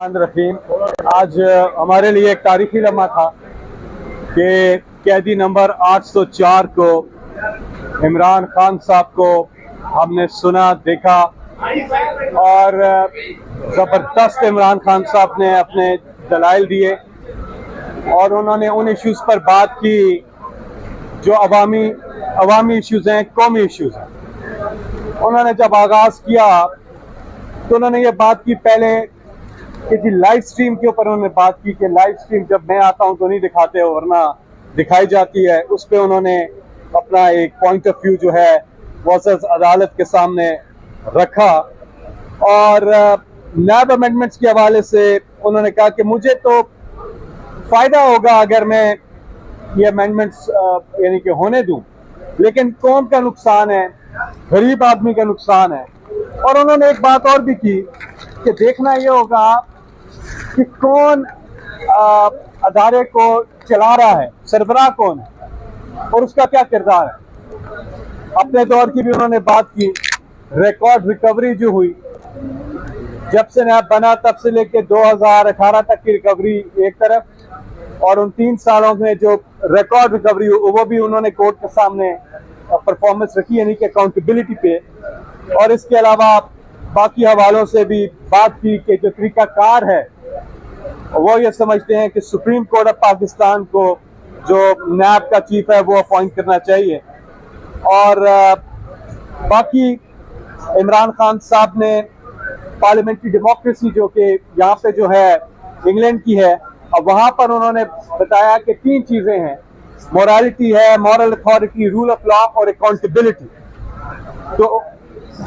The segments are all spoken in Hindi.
रहीम। आज हमारे लिए एक तारीखी लम्हा था कि कैदी नंबर 804 को इमरान खान साहब को हमने सुना, देखा और ज़बरदस्त इमरान खान साहब ने अपने दलाइल दिए और उन्होंने उन इश्यूज़ पर बात की जो अवामी इश्यूज़ हैं, कौमी इश्यूज़ हैं। उन्होंने जब आगाज़ किया तो उन्होंने ये बात की पहले कि जी लाइव स्ट्रीम के ऊपर उन्होंने बात की कि लाइव स्ट्रीम जब मैं आता हूं तो नहीं दिखाते हो, वरना दिखाई जाती है। उस पर उन्होंने अपना एक पॉइंट ऑफ व्यू जो है वर्सेस अदालत के सामने रखा और नैब अमेंडमेंट्स के हवाले से उन्होंने कहा कि मुझे तो फ़ायदा होगा अगर मैं ये अमेंडमेंट्स यानी कि होने दूं, लेकिन कौम का नुकसान है, गरीब आदमी का नुकसान है। और उन्होंने एक बात और भी की कि देखना ये होगा कि कौन अदारे को चला रहा है, सरबराह कौन है और उसका क्या किरदार है। अपने दौर की भी उन्होंने बात की। रिकॉर्ड रिकवरी जो हुई जब से नैब बना तब से लेके 2018 तक की रिकवरी एक तरफ, और उन 3 सालों में जो रिकॉर्ड रिकवरी हुई वो भी उन्होंने कोर्ट के सामने परफॉर्मेंस रखी, यानी कि अकाउंटेबिलिटी पे। और इसके अलावा बाकी हवालों से भी बात की कि जो तरीकाकार है वो ये समझते हैं कि सुप्रीम कोर्ट ऑफ पाकिस्तान को जो नैब का चीफ है वो अपॉइंट करना चाहिए। और बाकी इमरान खान साहब ने पार्लियामेंट्री डेमोक्रेसी जो कि यहाँ पे जो है इंग्लैंड की है, अब वहाँ पर उन्होंने बताया कि 3 चीज़ें हैं, मोरालिटी है, moral authority, rule of law और अकाउंटेबिलिटी। तो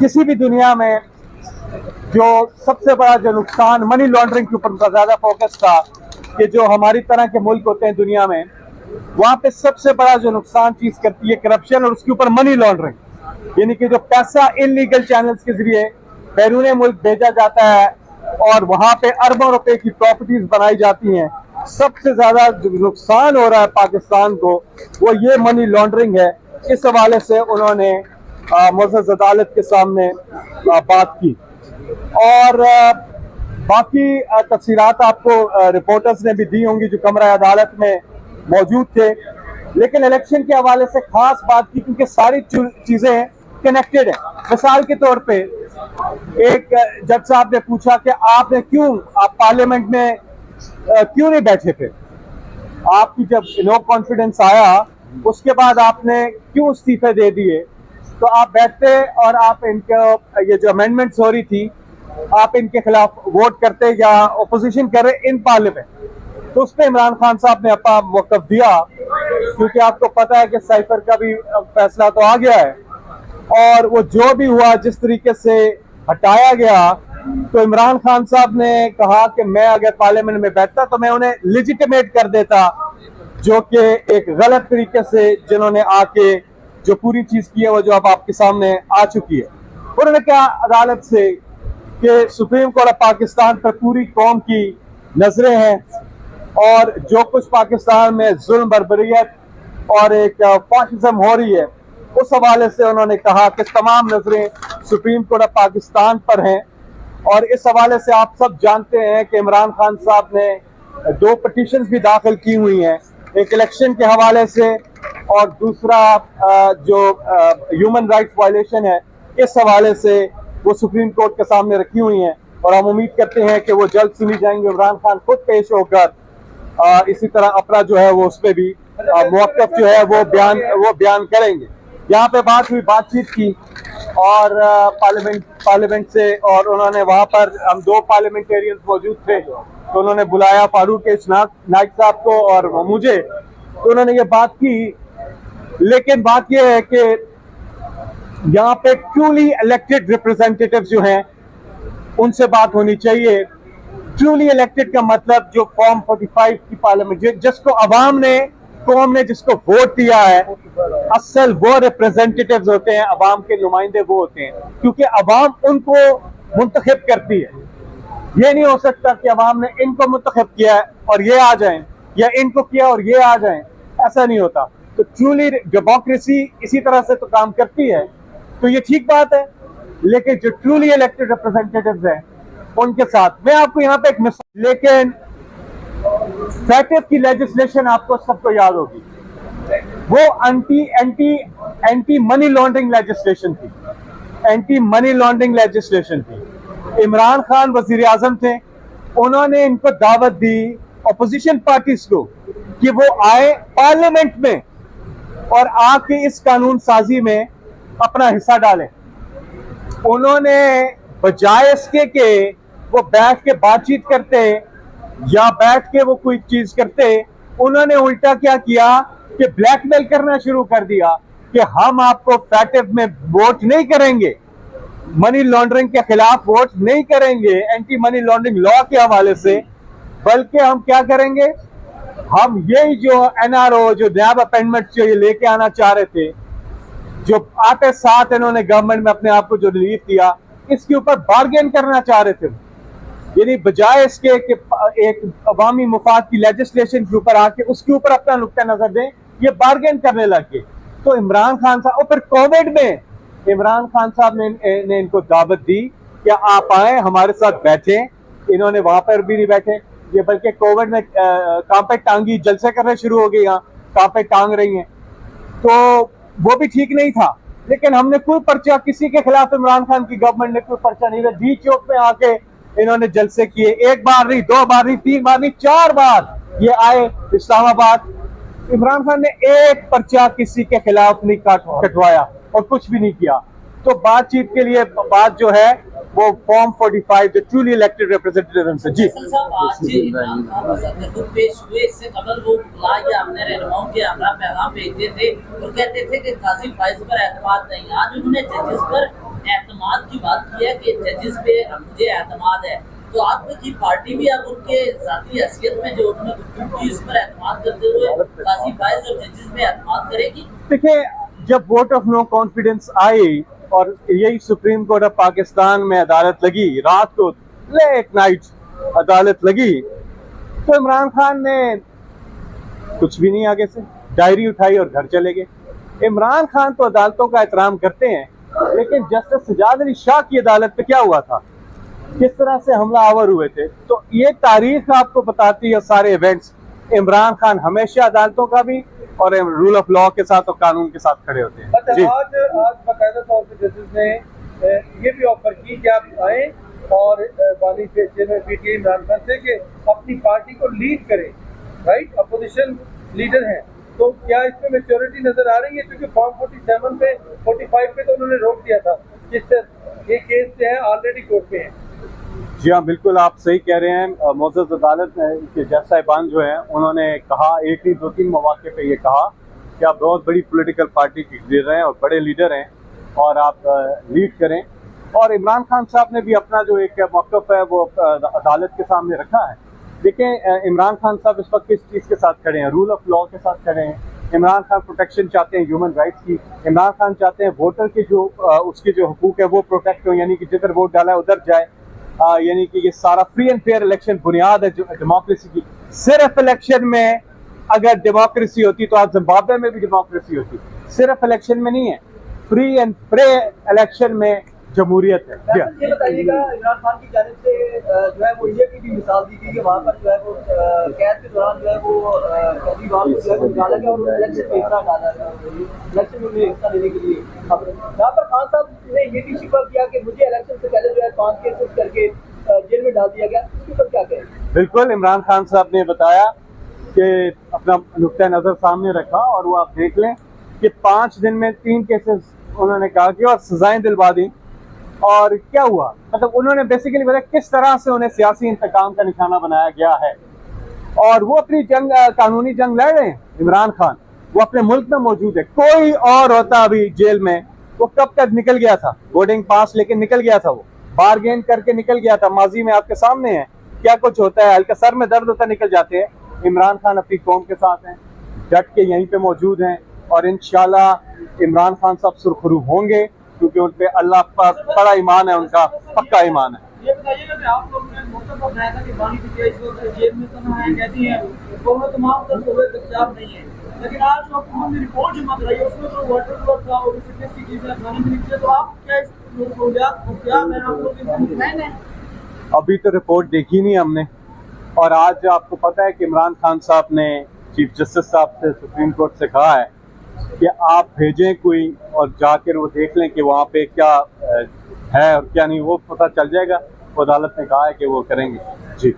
किसी भी दुनिया में जो सबसे बड़ा जो नुकसान मनी लॉन्ड्रिंग के ऊपर उनका ज़्यादा फोकस था कि जो हमारी तरह के मुल्क होते हैं दुनिया में, वहाँ पे सबसे बड़ा जो नुकसान चीज़ करती है करप्शन और उसके ऊपर मनी लॉन्ड्रिंग, यानी कि जो पैसा इलीगल चैनल्स के जरिए बैरून मुल्क भेजा जाता है और वहाँ पे अरबों रुपए की प्रॉपर्टीज बनाई जाती हैं। सबसे ज़्यादा जो नुकसान हो रहा है पाकिस्तान को वो ये मनी लॉन्ड्रिंग है। इस हवाले से उन्होंने मुअज़्ज़ज़ अदालत के सामने बात की और बाकी तफसीलात आपको रिपोर्टर्स ने भी दी होंगी जो कमरा अदालत में मौजूद थे। लेकिन इलेक्शन के हवाले से खास बात की क्योंकि सारी चीज़ें कनेक्टेड हैं। मिसाल के तौर पे एक जज साहब ने पूछा कि आपने आप पार्लियामेंट में क्यों नहीं बैठे थे, आपकी जब नो कॉन्फिडेंस आया उसके बाद आपने क्यों इस्तीफे दे दिए, तो आप बैठते और आप इनके ये जो अमेंडमेंट्स हो रही थी आप इनके खिलाफ वोट करते या अपोजिशन कर रहे इन पार्लियामेंट। तो उस पर इमरान खान साहब ने अपना वक़्फ़ दिया क्योंकि आपको पता है कि साइफर का भी फैसला तो आ गया है और वो जो भी हुआ जिस तरीके से हटाया गया, तो इमरान खान साहब ने कहा कि मैं अगर पार्लियामेंट में बैठता तो मैं उन्हें लेजिटिमेट कर देता, जो कि एक गलत तरीके से जिन्होंने आके जो पूरी चीज़ की है वो जो अब आपके सामने आ चुकी है। उन्होंने कहा अदालत से कि सुप्रीम कोर्ट ऑफ पाकिस्तान पर पूरी कौम की नजरें हैं और जो कुछ पाकिस्तान में जुल्म बर्बरियत और एक फाशिज्म हो रही है उस हवाले से उन्होंने कहा कि तमाम नजरें सुप्रीम कोर्ट ऑफ पाकिस्तान पर हैं। और इस हवाले से आप सब जानते हैं कि इमरान खान साहब ने 2 पिटीशंस भी दाखिल की हुई हैं, एक इलेक्शन के हवाले से और दूसरा जो ह्यूमन राइट्स वायलेशन है इस हवाले से वो सुप्रीम कोर्ट के सामने रखी हुई हैं और हम उम्मीद करते हैं कि वो जल्द सुनी जाएंगे। इमरान खान खुद पेश होकर इसी तरह अपना जो है वो उस पर भी मौक़िफ़ जो है वो बयान करेंगे। यहाँ पे बातचीत की और पार्लियामेंट से, और उन्होंने वहाँ पर हम 2 पार्लियामेंटेरियंस मौजूद थे तो उन्होंने बुलाया फारूक नाइक साहब को और मुझे, तो उन्होंने ये बात की। लेकिन बात यह है कि यहाँ पे ट्रूली इलेक्टेड रिप्रेजेंटेटिव जो हैं उनसे बात होनी चाहिए। ट्रूली इलेक्टेड का मतलब जो फॉर्म 45 की पार्लियामेंट जिसको अवाम ने, कौम ने जिसको वोट दिया है, असल वो रिप्रेजेंटेटिव्स होते हैं, अवाम के नुमाइंदे वो होते हैं, क्योंकि अवाम उनको मुंतखब करती है। ये नहीं हो सकता कि अवाम ने इनको मुंतखब किया है और ये आ जाएं, या इनको किया और ये आ जाएं, ऐसा नहीं होता। तो ट्रूली डेमोक्रेसी इसी तरह से तो काम करती है, तो ये ठीक बात है। लेकिन जो ट्रूली इलेक्टेड रिप्रेजेंटेटिव्स हैं उनके साथ मैं आपको यहाँ पे एक मिसाल लेकिन फैटिव की लेजिस्लेशन आपको सबको याद होगी, वो एंटी मनी लॉन्ड्रिंग लेजिस्लेशन थी, एंटी मनी लॉन्ड्रिंग लेजिस्लेशन थी। इमरान खान वजीर आजम थे, उन्होंने इनको दावत दी अपोजिशन पार्टीज को कि वो आए पार्लियामेंट में और आके इस कानून साजी में अपना हिस्सा डालें। उन्होंने बजाय इसके कि वो बैठ के बातचीत करते या बैठ के वो कोई चीज करते, उन्होंने उल्टा क्या किया कि ब्लैकमेल करना शुरू कर दिया कि हम आपको फैटिव में वोट नहीं करेंगे, मनी लॉन्ड्रिंग के खिलाफ वोट नहीं करेंगे एंटी मनी लॉन्ड्रिंग लॉ के हवाले से, बल्कि हम क्या करेंगे, हम यही जो एनआरओ जो नैब अपेंडमेंट जो ये लेके आना चाह रहे थे, जो आते साथ इन्होंने गवर्नमेंट में अपने आप को जो रिलीफ दिया, इसके ऊपर बार्गेन करना चाह रहे थे। यानी बजाय इसके कि एक अवामी मुफाद की लेजिस्लेशन के ऊपर आके उसके ऊपर अपना नुक्ता नजर दें, ये बार्गेन करने लगे। तो इमरान खान साहब, और फिर कोविड में इमरान खान साहब ने इनको दावत दी कि आप आए हमारे साथ बैठे। इन्होंने वहां पर भी नहीं बैठे, ये बल्कि कोविड में कांपे टांगी जलसे करने शुरू हो गई, यहाँ कांपे टांग रही हैं, तो वो भी ठीक नहीं था। लेकिन हमने कोई पर्चा किसी के खिलाफ, इमरान खान की गवर्नमेंट ने कोई पर्चा नहीं दिया। डी चौक में आके इन्होंने जलसे किए, एक बार नहीं, दो बार नहीं, तीन बार नहीं, 4 बार ये आए इस्लामाबाद। इमरान खान ने एक पर्चा किसी के खिलाफ नहीं कटवाया और कुछ भी नहीं किया। तो बातचीत के लिए बात जो है वो फॉर्म 45 जो ट्रूली इलेक्टेड रिप्रेजेंटेटिव से। जी पेश हुए, इससे कबल वो अपने रहनुमाओं के हमरा पैगाम भेजते थे और कहते थे कि काजी फाइज पर एतमाद नहीं। आज उन्होंने जजेस पर एतमाद की बात की है कि जजेस पे मुझे एतमाद है, तो आपकी पार्टी भी अब उनके जाती हैसियत में जो उन्होंने गुफ्तगू की, इस पर एतमाद करते हुए काजी फाइज और जजेस पे एतमाद करेगी? देखिए, जब वोट ऑफ नो कॉन्फिडेंस आई और यही सुप्रीम कोर्ट ऑफ पाकिस्तान में अदालत लगी, रात को लेट नाइट अदालत लगी, तो इमरान खान ने कुछ भी नहीं आगे से डायरी उठाई और घर चले गए। इमरान खान तो अदालतों का एहतराम करते हैं, लेकिन जस्टिस सजाद अली शाह की अदालत पे क्या हुआ था, किस तरह से हमला आवर हुए थे, तो ये तारीख आपको बताती है सारे इवेंट्स। इमरान खान हमेशा अदालतों का भी और रूल ऑफ लॉ के साथ और कानून के साथ खड़े होते हैं। जी। आज बाकायदा तौर पर जजेस ने ये भी ऑफर की कि आप आए और बानी से पीटीआई इमरान खान से कि अपनी पार्टी को लीड करें, राइट, अपोजिशन लीडर हैं, तो क्या इसमें मैच्योरिटी नजर आ रही है? क्योंकि फॉर्म 47 पे 45 पे तो उन्होंने रोक दिया था, ये केस जो है ऑलरेडी कोर्ट पे है। जी हाँ, बिल्कुल आप सही कह रहे हैं। मोअज़्ज़ज़ अदालत के जज साहिबान जो हैं, उन्होंने कहा, एक ही 2-3 मौके पे ये कहा कि आप बहुत बड़ी पॉलिटिकल पार्टी के लीडर हैं और बड़े लीडर हैं और आप लीड करें। और इमरान खान साहब ने भी अपना जो एक मौक़िफ़ है वो अदालत के सामने रखा है। देखिए, इमरान खान साहब इस वक्त किस चीज़ के साथ खड़े हैं, रूल ऑफ लॉ के साथ खड़े हैं। इमरान खान प्रोटेक्शन चाहते हैं ह्यूमन राइट्स की। इमरान खान चाहते हैं वोटर के जो उसके जो हुकूक है वो प्रोटेक्ट हो, यानी कि जिधर वोट डाला है उधर जाए। यानी कि ये सारा फ्री एंड फेयर इलेक्शन बुनियाद है जो डेमोक्रेसी की। सिर्फ इलेक्शन में अगर डेमोक्रेसी होती तो आज जिम्बाब्वे में भी डेमोक्रेसी होती। सिर्फ इलेक्शन में नहीं है, फ्री एंड फेयर इलेक्शन में जमहूरियत है। ये बताइएगा, इमरान खान की जानिब से जो है वो इंडिया की भी मिसाल दी गई है, वहाँ पर जो है वो कैद के दौरान जो है वो केजरीवाल को जो है वो निकाला गया और इलेक्शन में हिस्सा डाला गया, इलेक्शन में हिस्सा लेने के लिए। अब यहाँ पर खान साहब ने ये भी शिकवा किया कि मुझे इलेक्शन से पहले जो है 5 केसेस करके जेल में डाल दिया गया, इसके ऊपर क्या कहें? बिल्कुल, इमरान खान साहब ने बताया कि अपना नुक्ता नज़र सामने रखा और वो आप देख लें कि 5 दिन में 3 केसेस उन्होंने कहा कि और सजाएं दिलवा दी। और क्या हुआ, मतलब उन्होंने बेसिकली बताया किस तरह से उन्हें सियासी इंतकाम का निशाना बनाया गया है। और वो अपनी जंग, कानूनी जंग लड़ रहे हैं। इमरान खान वो अपने मुल्क में मौजूद है। कोई और होता अभी जेल में, वो कब तक निकल गया था, बोर्डिंग पास लेके निकल गया था, वो बारगेन करके निकल गया था। माजी में आपके सामने है क्या कुछ होता है, हल्का सर में दर्द होता निकल जाते हैं। इमरान खान अपनी कौम के साथ हैं, डट के यहीं पे मौजूद हैं और इंशाल्लाह इमरान खान साहब सुरखरू होंगे, क्योंकि उन पे अल्लाह पर बड़ा ईमान है, उनका पक्का ईमान है। ये बताइएगा कि आप लोगों ने मौका पर बताया था कि बानी पीटीआई इस वक्त जेल में तो है, कहती हैं वो तमाम तर सूबे दस्तयाब नहीं है, लेकिन आज जो हुकूमत ने रिपोर्ट जमा कराई है उसमें तो वाटर फ्लोड था और फिटनेस की चीजें खाने में निकले, तो आप क्या इस सहूलियात मुफ्तियार में आप लोग इनसे मुतमईन हैं? अभी तो रिपोर्ट देखी नहीं हमने, और आज आपको पता है कि इमरान खान साहब ने चीफ जस्टिस साहब से सुप्रीम कोर्ट से कहा है कि आप भेजें कोई और जाकर वो देख लें कि वहाँ पे क्या है और क्या नहीं, वो पता चल जाएगा। वो अदालत ने कहा है कि वो करेंगे। जी।